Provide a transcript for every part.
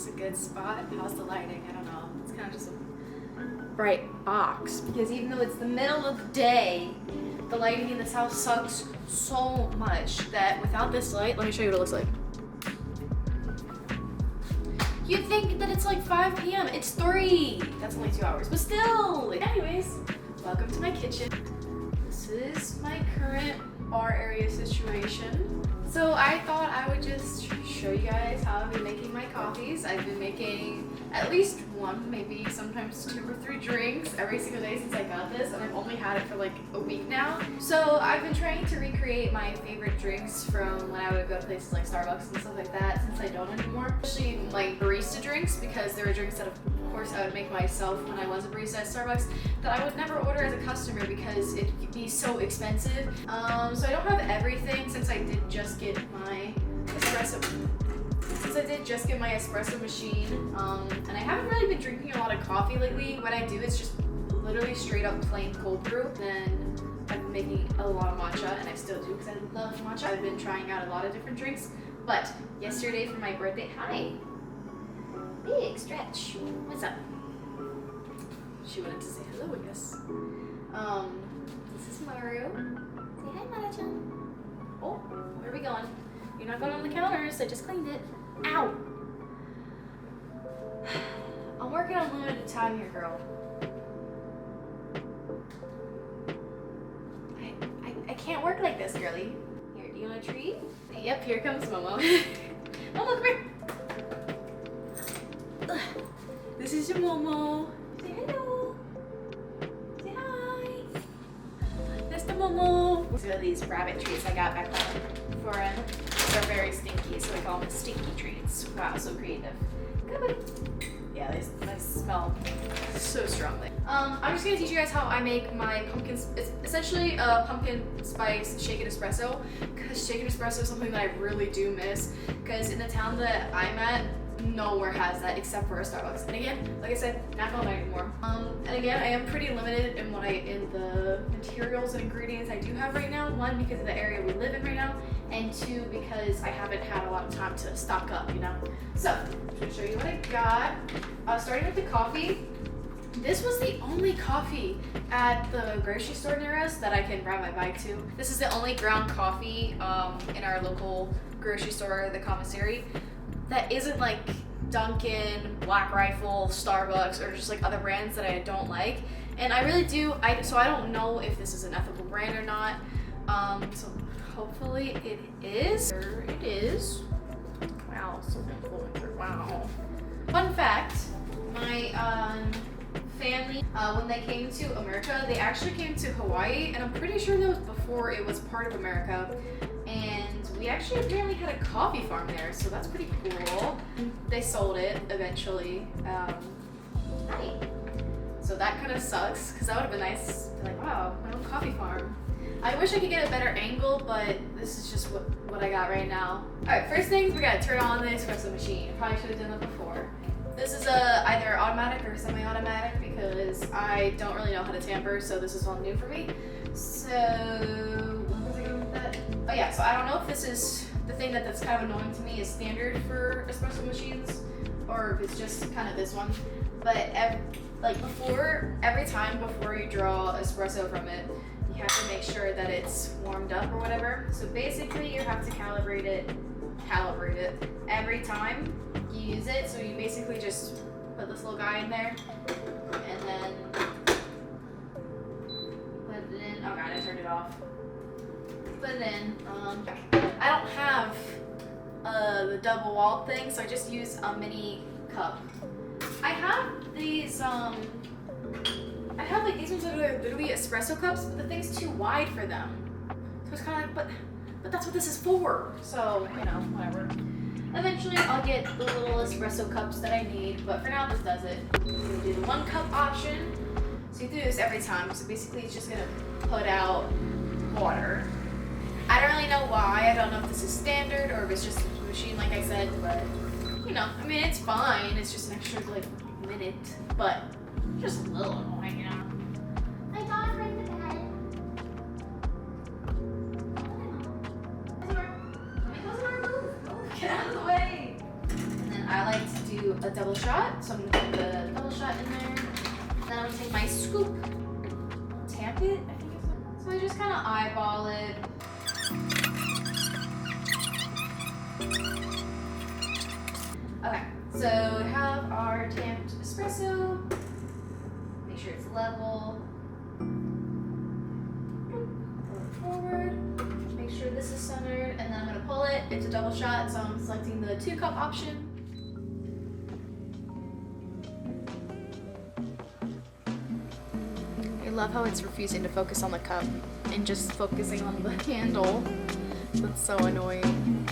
a good spot. How's the lighting? I don't know. It's kind of just a bright box because even though it's the middle of the day, the lighting in this house sucks so much that without this light, let me show you what it looks like. You'd think that it's like 5 p.m. It's 3. That's only 2 hours, but still. Anyways, welcome to my kitchen. This is my current bar area situation. So I thought I would just show you guys how I've been making my coffees. I've been making at least 1, maybe sometimes 2 or 3 drinks every single day since I got this, and I've only had it for like a week now. So I've been trying to recreate my favorite drinks from when I would go to places like Starbucks and stuff like that, since I don't anymore. Especially like barista drinks, because there are drinks that of course I would make myself when I was a barista at Starbucks that I would never order as a customer because it could be so expensive. So I don't have everything since I did just get my espresso. Since I did just get my espresso machine, and I haven't really been drinking a lot of coffee lately. What I do is just literally straight up plain cold brew. Then I've been making a lot of matcha, and I still do because I love matcha. I've been trying out a lot of different drinks, but yesterday for my birthday, hi, big stretch, what's up? She wanted to say hello, I guess. This is Maru. Say hi, Mara-chan. Oh, where are we going? You're not going on the counters, I just cleaned it. Ow! I'm working on limited time here, girl. I can't work like this, girly. Here, do you want a treat? Yep, here comes Momo. Momo, come here. This is your Momo. Say hello. Say hi. That's the Momo. These are these rabbit treats I got back home for him. They're very stinky, so we call them stinky treats. Wow, so creative. Good buddy. Yeah, they smell so strongly. I'm just gonna teach you guys how I make my pumpkin. It's essentially a pumpkin spice shaken espresso, because shaken espresso is something that I really do miss. Because in the town that I'm at, nowhere has that except for a Starbucks. And again, like I said, not going there anymore. And again, I am pretty limited in the materials and ingredients I do have right now. 1, because of the area we live in right now, and 2, because I haven't had a lot of time to stock up, you know. So, I'm gonna show you what I got. Starting with the coffee. This was the only coffee at the grocery store near us that I can ride my bike to. This is the only ground coffee in our local grocery store, the commissary, that isn't like Dunkin', Black Rifle, Starbucks, or just like other brands that I don't like. And I really do, so I don't know if this is an ethical brand or not. So hopefully it is. There it is. Wow, so influencer, wow. Fun fact, my family, when they came to America, they actually came to Hawaii, and I'm pretty sure that was before it was part of America. And we actually apparently had a coffee farm there, so that's pretty cool. They sold it eventually. So that kind of sucks, because that would have been nice to be like, wow, my own coffee farm. I wish I could get a better angle, but this is just what I got right now. Alright, first things, we gotta turn on the espresso machine. Probably should have done that before. This is either automatic or semi-automatic because I don't really know how to tamper, so this is all new for me. So, what was I going with that? Oh yeah, so I don't know if this is the thing that's kind of annoying to me is standard for espresso machines, or if it's just kind of this one. But every time before you draw espresso from it, you have to make sure that it's warmed up or whatever. So basically you have to calibrate it every time you use it. So you basically just put this little guy in there and then put it in. Oh god, I turned it off. Put it in. I don't have the double walled thing, so I just use a mini cup. I have these these ones that are literally espresso cups, but the thing's too wide for them. So it's kind of like, but that's what this is for. So, you know, whatever. Eventually I'll get the little espresso cups that I need, but for now this does it. You do the 1 cup option. So you do this every time. So basically it's just gonna put out water. I don't really know why. I don't know if this is standard or if it's just a machine like I said, but you know, I mean it's fine. It's just an extra like minute, but just a little annoying, you know. My dog right in the bed. Let me close the door. Move. Get out of the way. And then I I like to do a double shot. So I'm gonna put the double shot in there. Then I'm gonna take my scoop, tamp it, I think it's so I just kind of eyeball it. Okay, so we have our tamped espresso. Make sure it's level. Pull it forward. Make sure this is centered, and then I'm gonna pull it. It's a double shot, so I'm selecting the 2-cup option. I love how it's refusing to focus on the cup and just focusing on the handle. That's so annoying.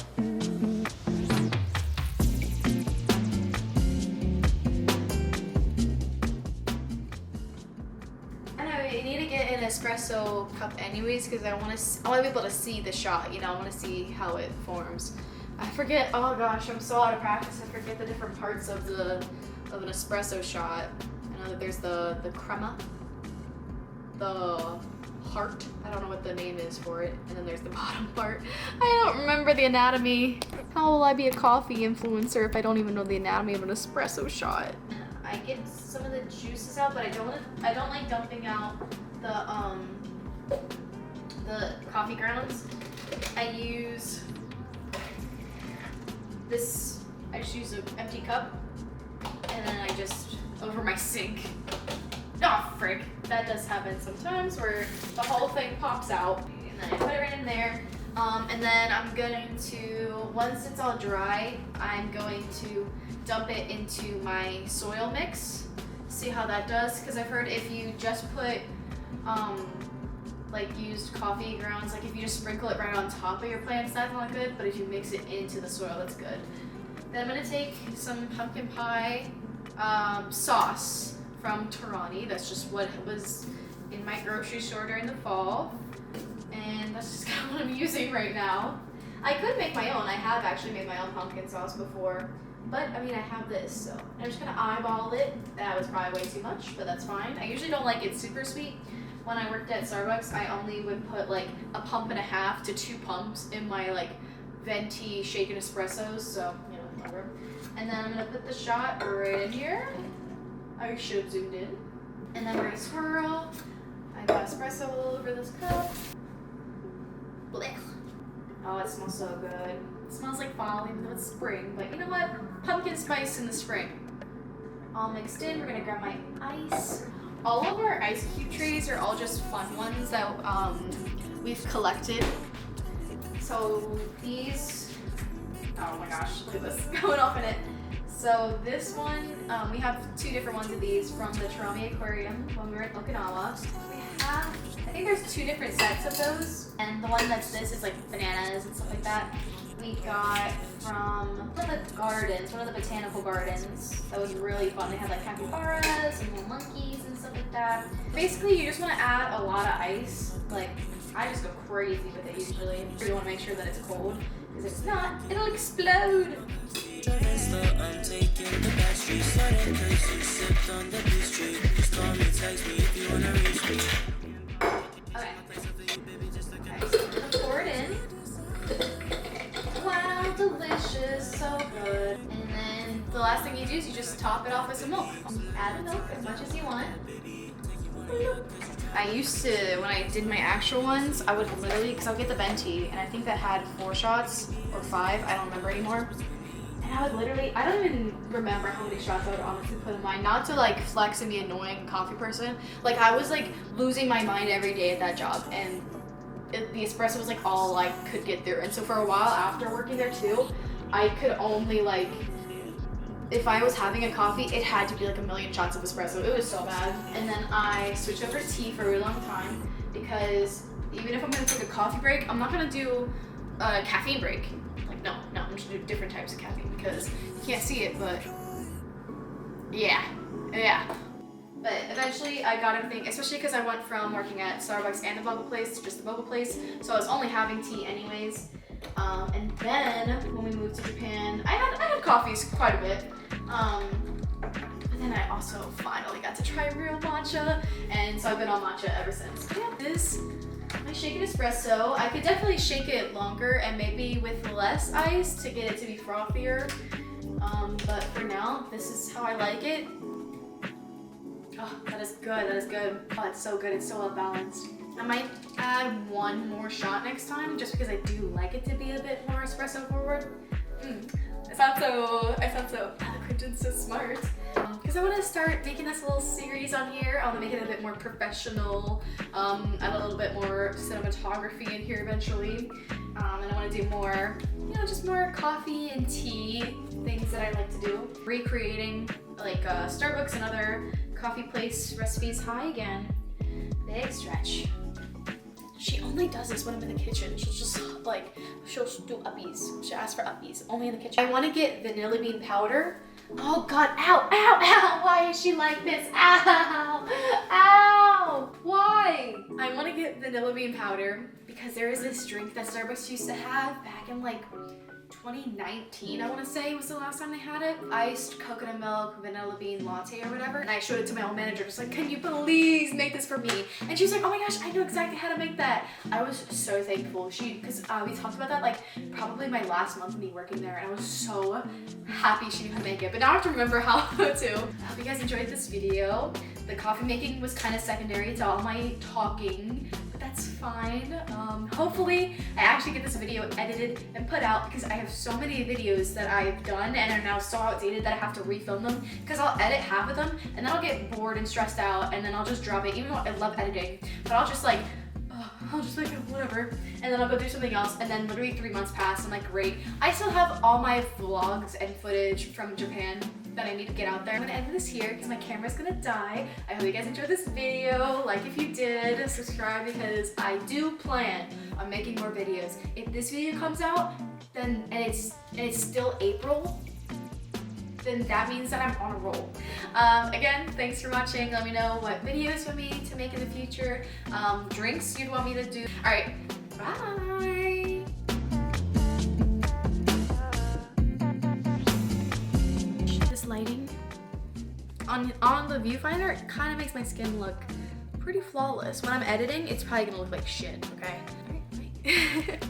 I need to get an espresso cup anyways because I want to be able to see the shot, you know, I want to see how it forms. I forget, oh gosh, I'm so out of practice, I forget the different parts of an espresso shot. I know that there's the crema, the heart, I don't know what the name is for it, and then there's the bottom part. I don't remember the anatomy. How will I be a coffee influencer if I don't even know the anatomy of an espresso shot? I get some of the juices out, but I don't like dumping out the coffee grounds. I use this. I just use an empty cup, and then I just over my sink. Oh frick! That does happen sometimes where the whole thing pops out, and then I put it right in there. And then I'm going to, once it's all dry, I'm going to dump it into my soil mix. See how that does, because I've heard if you just put like used coffee grounds, like if you just sprinkle it right on top of your plants, that's not good, but if you mix it into the soil, that's good. Then I'm gonna take some pumpkin pie sauce from Tarani. That's just what was in my grocery store during the fall, and that's just kind of what I'm using right now. I could make my own. I have actually made my own pumpkin sauce before, but I mean, I have this, so I'm just gonna eyeball it. That was probably way too much, but that's fine. I usually don't like it super sweet. When I worked at Starbucks, I only would put like 1.5 pumps to 2 pumps in my like venti shaken espressos, so you know, whatever. And then I'm gonna put the shot right in here. I should have zoomed in. And then we're gonna swirl. I got espresso all over this cup. Blech. Oh, it smells so good. It smells like fall, even though it's spring. But you know what? Pumpkin spice in the spring. All mixed in. We're gonna grab my ice. All of our ice cube trays are all just fun ones that we've collected. So these, oh my gosh, look at this going off in it. So this one, we have 2 different ones of these from the Tarami Aquarium when we were in Okinawa. We have, I think there's 2 different sets of those, and the one that's this is like bananas and stuff like that. We got from one of the gardens, one of the botanical gardens. That was really fun. They had like capybaras and little monkeys and stuff like that. Basically, you just want to add a lot of ice. Like, I just go crazy with it usually. You want to make sure that it's cold, because if it's not, it'll explode. I'm taking the back streets, cause you sipped on the beach street. Just call me, text me if you wanna reach me. Okay. Okay, so I'm gonna pour it in. Wow, delicious, so good. And then the last thing you do is you just top it off with some milk. Add the milk as much as you want. I used to, when I did my actual ones, I would literally, because I'll get the venti, and I think that had 4 shots or 5, I don't remember anymore. And I would literally, I don't even remember how many shots I would honestly put in mine. Not to like flex and be annoying coffee person. Like I was like losing my mind every day at that job, and the espresso was like all I could get through. And so for a while after working there too, I could only like, if I was having a coffee, it had to be like 1,000,000 shots of espresso. It was so bad. And then I switched over to tea for a really long time, because even if I'm gonna take a coffee break, I'm not gonna do a caffeine break. No, I'm just gonna do different types of caffeine, because you can't see it, but yeah. But eventually I got everything, especially because I went from working at Starbucks and the boba place to just the boba place, so I was only having tea anyways. And then when we moved to Japan, I had coffees quite a bit. But then I also finally got to try real matcha, and so I've been on matcha ever since. Yeah, this. My shaken espresso, I could definitely shake it longer and maybe with less ice to get it to be frothier. But for now, this is how I like it. Oh, that is good, that is good. Oh, it's so good, it's so well balanced. I might add one more shot next time, just because I do like it to be a bit more espresso forward. I sound so eloquent and so smart. Because I want to start making this little series on here. I want to make it a bit more professional, add a little bit more cinematography in here eventually. And I want to do more, you know, just more coffee and tea things that I like to do. Recreating like Starbucks and other coffee place recipes. Hi again. Big stretch. She only does this when I'm in the kitchen. She'll just like, she'll do uppies. She'll ask for uppies, only in the kitchen. I want to get vanilla bean powder. Oh God, ow, ow, ow. Why is she like this? Ow, ow, why? I want to get vanilla bean powder because there is this drink that Starbucks used to have back in like 2019, I want to say was the last time they had it. Iced coconut milk, vanilla bean latte or whatever. And I showed it to my old manager, just like, can you please make this for me? And she was like, oh my gosh, I know exactly how to make that. I was so thankful. Because we talked about that like probably my last month of me working there, and I was so happy she knew how to make it. But now I have to remember how to. I hope you guys enjoyed this video. The coffee making was kind of secondary to all my talking, but that's fine. Hopefully I actually get this video edited and put out, because I have so many videos that I've done and are now so outdated that I have to refilm them, because I'll edit half of them and then I'll get bored and stressed out and then I'll just drop it, even though I love editing. But I'll just like whatever, and then I'll go do something else, and then literally 3 months pass. I'm like, great. I still have all my vlogs and footage from Japan that I need to get out there. I'm gonna end this here because my camera's gonna die. I hope you guys enjoyed this video. Like if you did, subscribe, because I do plan on making more videos. If this video comes out, then and it's still April, then that means that I'm on a roll. Again, thanks for watching. Let me know what videos you want me to make in the future, drinks you'd want me to do. All right, bye. This lighting on the viewfinder, it kind of makes my skin look pretty flawless. When I'm editing, it's probably gonna look like shit, okay? All right, bye.